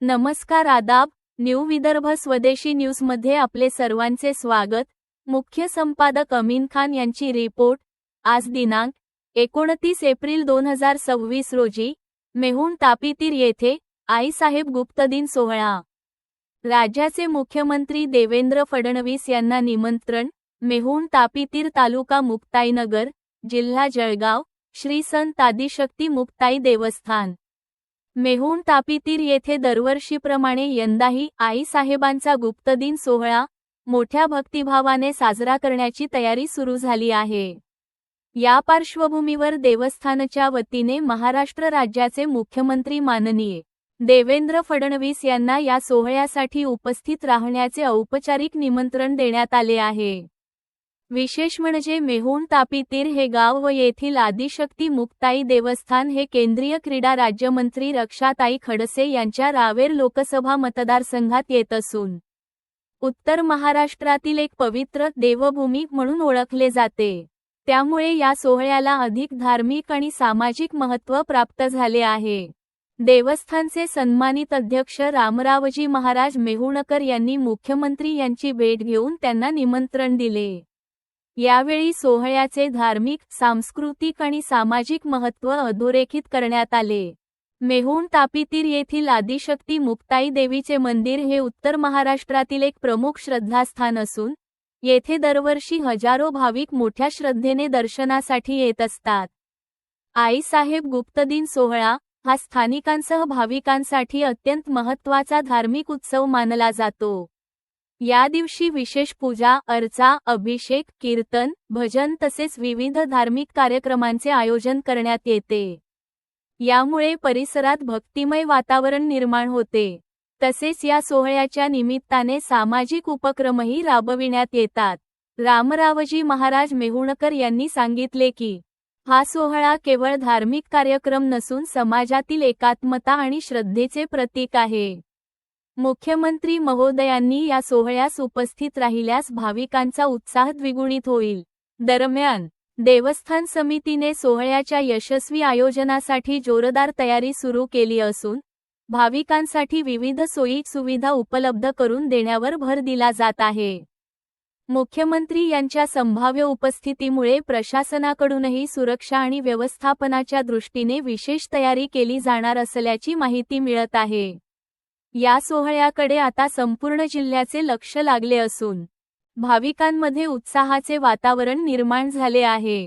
नमस्कार आदाब, न्यू विदर्भ स्वदेशी न्यूजमध्ये आपले सर्वांचे स्वागत। मुख्य संपादक अमीन खान यांची रिपोर्ट। आज दिनांक 29 एप्रिल 2026 रोजी मेहूण तापीतीर येथे आईसाहेब गुप्तदिन सोहळा। राज्याचे मुख्यमंत्री देवेंद्र फडणवीस यांना निमंत्रण। मेहूण तापीतीर तालुका मुक्ताईनगर, जिल्हा जळगाव, श्री संत आदिशक्ती मुक्ताई देवस्थान। मेहूण तापीतीर येथे दरवर्षीप्रमाणे यंदाही आईसाहेबांचा गुप्तदिन सोहळा मोठ्या भक्तिभावाने साजरा करण्याची तयारी सुरू झाली आहे। या पार्श्वभूमीवर देवस्थानच्या वतीने महाराष्ट्र राज्याचे मुख्यमंत्री माननीय देवेंद्र फडणवीस यांना या सोहळ्यासाठी उपस्थित राहण्याचे औपचारिक निमंत्रण देण्यात आले आहे। विशेष म्हणजे मेहूण तापीतीर हे गाव व येथील आदिशक्ती मुक्ताई देवस्थान हे केंद्रीय क्रीडा राज्यमंत्री रक्षाताई खडसे यांच्या रावेर लोकसभा मतदारसंघात येत असून उत्तर महाराष्ट्रातील एक पवित्र देवभूमी म्हणून ओळखले जाते। त्यामुळे या सोहळ्याला अधिक धार्मिक आणि सामाजिक महत्त्व प्राप्त झाले आहे। देवस्थानचे सन्मानित अध्यक्ष रामरावजी महाराज मेहुणकर यांनी मुख्यमंत्री यांची भेट घेऊन त्यांना निमंत्रण दिले। यावेळी सोहळ्याचे धार्मिक, सांस्कृतिक आणि सामाजिक महत्त्व अधोरेखित करण्यात आले। मेहूण तापीतीर येथील आदिशक्ती मुक्ताई देवीचे मंदिर हे उत्तर महाराष्ट्रातील एक प्रमुख श्रद्धास्थान असून येथे दरवर्षी हजारो भाविक मोठ्या श्रद्धेने दर्शनासाठी येत असतात। आईसाहेब गुप्तदिन सोहळा हा स्थानिकांसह भाविकांसाठी अत्यंत महत्त्वाचा धार्मिक उत्सव मानला जातो। या दिवशी विशेष पूजा, अर्चा, अभिषेक, कीर्तन, भजन तसेच विविध धार्मिक कार्यक्रमांचे आयोजन करण्यात येते। यामुळे परिसरात भक्तिमय वातावरण निर्माण होते। तसेच या सोहळ्याच्या निमित्ताने सामाजिक उपक्रमही राबविण्यात येतात। रामरावजी महाराज मेहुणकर यांनी सांगितले की हा सोहळा केवळ धार्मिक कार्यक्रम नसून समाजातील एकात्मता आणि श्रद्धेचे प्रतीक आहे। मुख्यमंत्री महोदयांनी या सोहळ्यास उपस्थित राहिल्यास भाविकांचा उत्साह द्विगुणित होईल। दरम्यान देवस्थान समितीने सोहळ्याच्या यशस्वी आयोजनासाठी जोरदार तयारी सुरू केली असून भाविकांसाठी विविध सोयी सुविधा उपलब्ध करून देण्यावर भर दिला जात आहे। मुख्यमंत्री यांच्या संभाव्य उपस्थितीमुळे प्रशासनाकडूनही सुरक्षा आणि व्यवस्थापनाच्या दृष्टीने विशेष तयारी केली जाणार असल्याची माहिती मिळत आहे। या सोहळ्याकडे आता संपूर्ण जिल्ह्याचे लक्ष लागले असून भाविकांमध्ये उत्साहाचे वातावरण निर्माण झाले आहे।